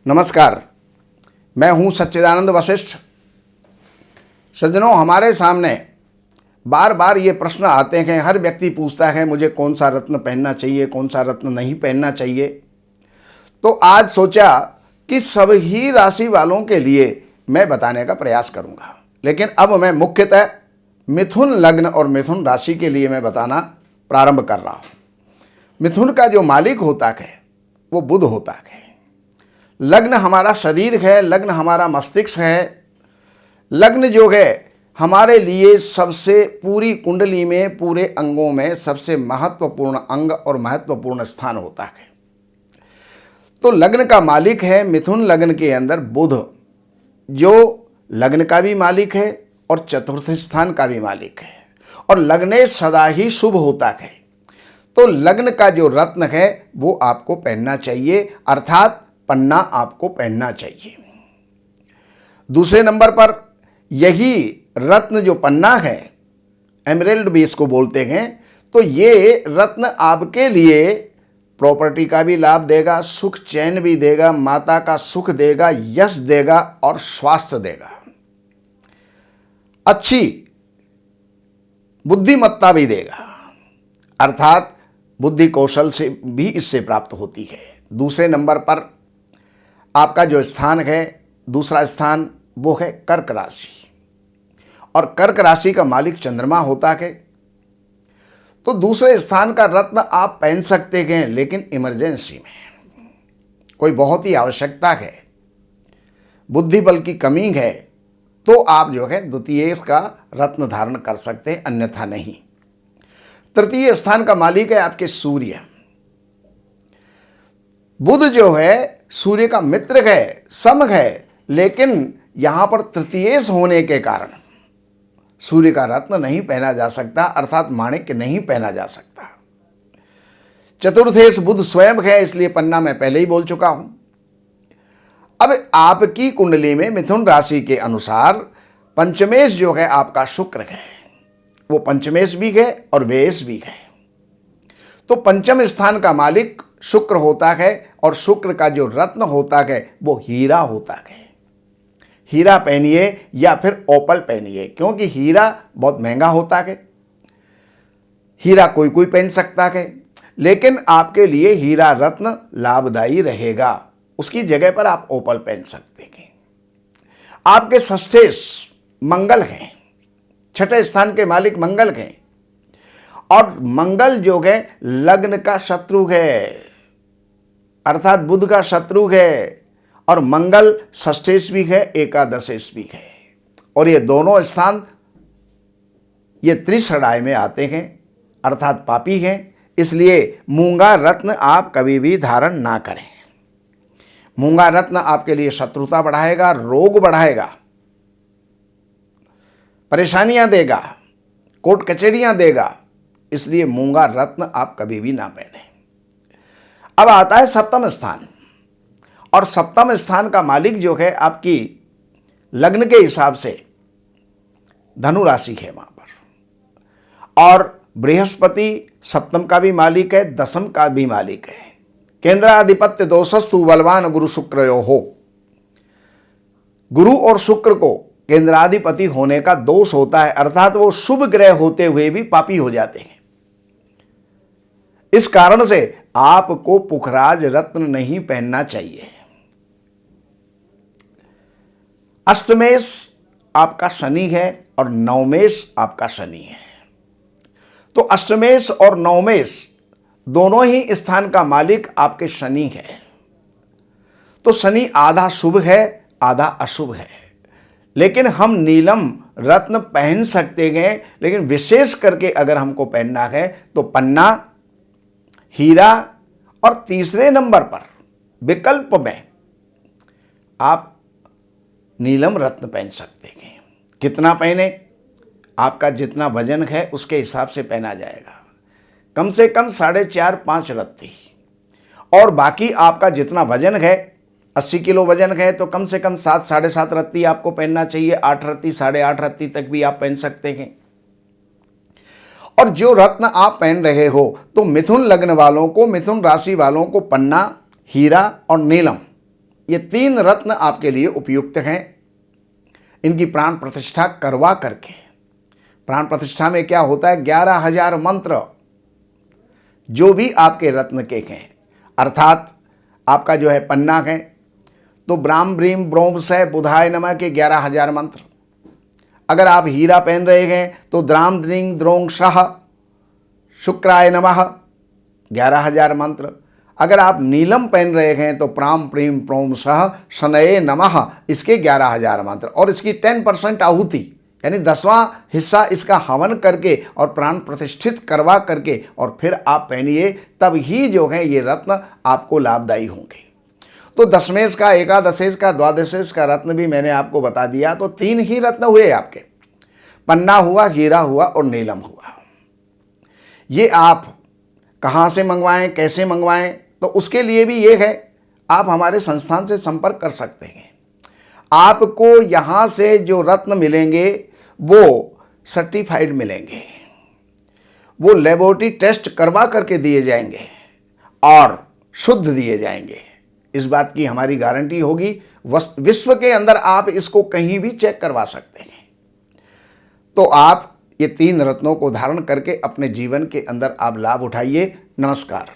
नमस्कार, मैं हूं सच्चिदानंद वशिष्ठ। सज्जनों, हमारे सामने बार बार ये प्रश्न आते हैं। हर व्यक्ति पूछता है मुझे कौन सा रत्न पहनना चाहिए, कौन सा रत्न नहीं पहनना चाहिए। तो आज सोचा कि सभी राशि वालों के लिए मैं बताने का प्रयास करूंगा, लेकिन अब मैं मुख्यतः मिथुन लग्न और मिथुन राशि के लिए मैं बताना प्रारंभ कर रहा हूं। मिथुन का जो मालिक होता है वो बुध होता है। लग्न हमारा शरीर है, लग्न हमारा मस्तिष्क है। लग्न जो है हमारे लिए सबसे पूरी कुंडली में, पूरे अंगों में सबसे महत्वपूर्ण अंग और महत्वपूर्ण स्थान होता है। तो लग्न का मालिक है मिथुन लग्न के अंदर बुध, जो लग्न का भी मालिक है और चतुर्थ स्थान का भी मालिक है, और लग्ने सदा ही शुभ होता है। तो लग्न का जो रत्न है वो आपको पहनना चाहिए, अर्थात पन्ना आपको पहनना चाहिए। दूसरे नंबर पर यही रत्न जो पन्ना है, एमराल्ड भी इसको बोलते हैं, तो ये रत्न आपके लिए प्रॉपर्टी का भी लाभ देगा, सुख चैन भी देगा, माता का सुख देगा, यश देगा और स्वास्थ्य देगा। अच्छी बुद्धिमत्ता भी देगा, अर्थात बुद्धि कौशल से भी इससे प्राप्त होती है। दूसरे नंबर पर आपका जो स्थान है, दूसरा स्थान, वो है कर्क राशि, और कर्क राशि का मालिक चंद्रमा होता है। तो दूसरे स्थान का रत्न आप पहन सकते हैं, लेकिन इमरजेंसी में, कोई बहुत ही आवश्यकता है, बुद्धि बल की कमी है, तो आप जो है द्वितीय का रत्न धारण कर सकते हैं, अन्यथा नहीं। तृतीय स्थान का मालिक है आपके सूर्य। बुध जो है सूर्य का मित्र है, सम है, लेकिन यहां पर तृतीय होने के कारण सूर्य का रत्न नहीं पहना जा सकता, अर्थात माणिक्य नहीं पहना जा सकता। चतुर्थेश बुध स्वयं है, इसलिए पन्ना मैं पहले ही बोल चुका हूं। अब आपकी कुंडली में मिथुन राशि के अनुसार पंचमेश जो है आपका शुक्र है, वो पंचमेश भी है और व्ययश भी है। तो पंचम स्थान का मालिक शुक्र होता है, और शुक्र का जो रत्न होता है वो हीरा होता है। हीरा पहनिए या फिर ओपल पहनिए, क्योंकि हीरा बहुत महंगा होता है। हीरा कोई कोई पहन सकता है, लेकिन आपके लिए हीरा रत्न लाभदायी रहेगा। उसकी जगह पर आप ओपल पहन सकते हैं। आपके षष्ठेश मंगल हैं, छठे स्थान के मालिक मंगल हैं, और मंगल जो है लग्न का शत्रु है, अर्थात बुध का शत्रु है, और मंगल षष्ठेश भी है, एकादशेश भी है, और ये दोनों स्थान ये त्रिषणाय में आते हैं, अर्थात पापी हैं। इसलिए मूंगा रत्न आप कभी भी धारण ना करें। मूंगा रत्न आपके लिए शत्रुता बढ़ाएगा, रोग बढ़ाएगा, परेशानियां देगा, कोर्ट कचहरियां देगा। इसलिए मूंगा रत्न आप कभी भी ना पहने। अब आता है सप्तम स्थान, और सप्तम स्थान का मालिक जो है आपकी लग्न के हिसाब से धनु राशि है वहां पर, और बृहस्पति सप्तम का भी मालिक है, दसम का भी मालिक है। केंद्राधिपत्य दोषस्तु बलवान गुरु शुक्रयो हो। गुरु और शुक्र को केंद्राधिपति होने का दोष होता है, अर्थात वो शुभ ग्रह होते हुए भी पापी हो जाते हैं। इस कारण से आपको पुखराज रत्न नहीं पहनना चाहिए। अष्टमेश आपका शनि है और नवमेश आपका शनि है। तो अष्टमेश और नवमेश दोनों ही स्थान का मालिक आपके शनि है। तो शनि आधा शुभ है, आधा अशुभ है, लेकिन हम नीलम रत्न पहन सकते हैं। लेकिन विशेष करके अगर हमको पहनना है तो पन्ना, हीरा, और तीसरे नंबर पर विकल्प में आप नीलम रत्न पहन सकते हैं। कितना पहने? आपका जितना वजन है उसके हिसाब से पहना जाएगा। कम से कम 4.5-5 रत्ती, और बाकी आपका जितना वजन है, 80 किलो वजन है तो कम से कम 7-7.5 रत्ती आपको पहनना चाहिए। 8 रत्ती, 8.5 रत्ती तक भी आप पहन सकते हैं। और जो रत्न आप पहन रहे हो, तो मिथुन लग्न वालों को, मिथुन राशि वालों को पन्ना, हीरा और नीलम ये 3 रत्न आपके लिए उपयुक्त हैं। इनकी प्राण प्रतिष्ठा करवा करके, प्राण प्रतिष्ठा में क्या होता है, 11,000 मंत्र जो भी आपके रत्न के हैं, अर्थात आपका जो है पन्ना है तो ब्राह्म ब्रीम ब्रोम से बुधाय नमः के 11,000 मंत्र। अगर आप हीरा पहन रहे हैं तो द्राम द्रिंग द्रोंग शाह शुक्राय नमः 11,000 मंत्र। अगर आप नीलम पहन रहे हैं तो प्राम प्रीम प्रोम सह शनये नमः इसके 11,000 मंत्र। और इसकी 10% आहुति यानी 10वां हिस्सा इसका हवन करके और प्राण प्रतिष्ठित करवा करके और फिर आप पहनिए, तब ही जो है ये रत्न आपको लाभदायी होंगे। तो दशमेश का, एकादशेश का, द्वादशेश का रत्न भी मैंने आपको बता दिया। तो 3 ही रत्न हुए आपके, पन्ना हुआ, हीरा हुआ और नीलम हुआ। ये आप कहाँ से मंगवाएं, कैसे मंगवाएं, तो उसके लिए भी ये है, आप हमारे संस्थान से संपर्क कर सकते हैं। आपको यहाँ से जो रत्न मिलेंगे वो सर्टिफाइड मिलेंगे, वो लेबोरेटरी टेस्ट करवा करके दिए जाएंगे और शुद्ध दिए जाएंगे। इस बात की हमारी गारंटी होगी। विश्व के अंदर आप इसको कहीं भी चेक करवा सकते हैं। तो आप ये 3 रत्नों को धारण करके अपने जीवन के अंदर आप लाभ उठाइए। नमस्कार।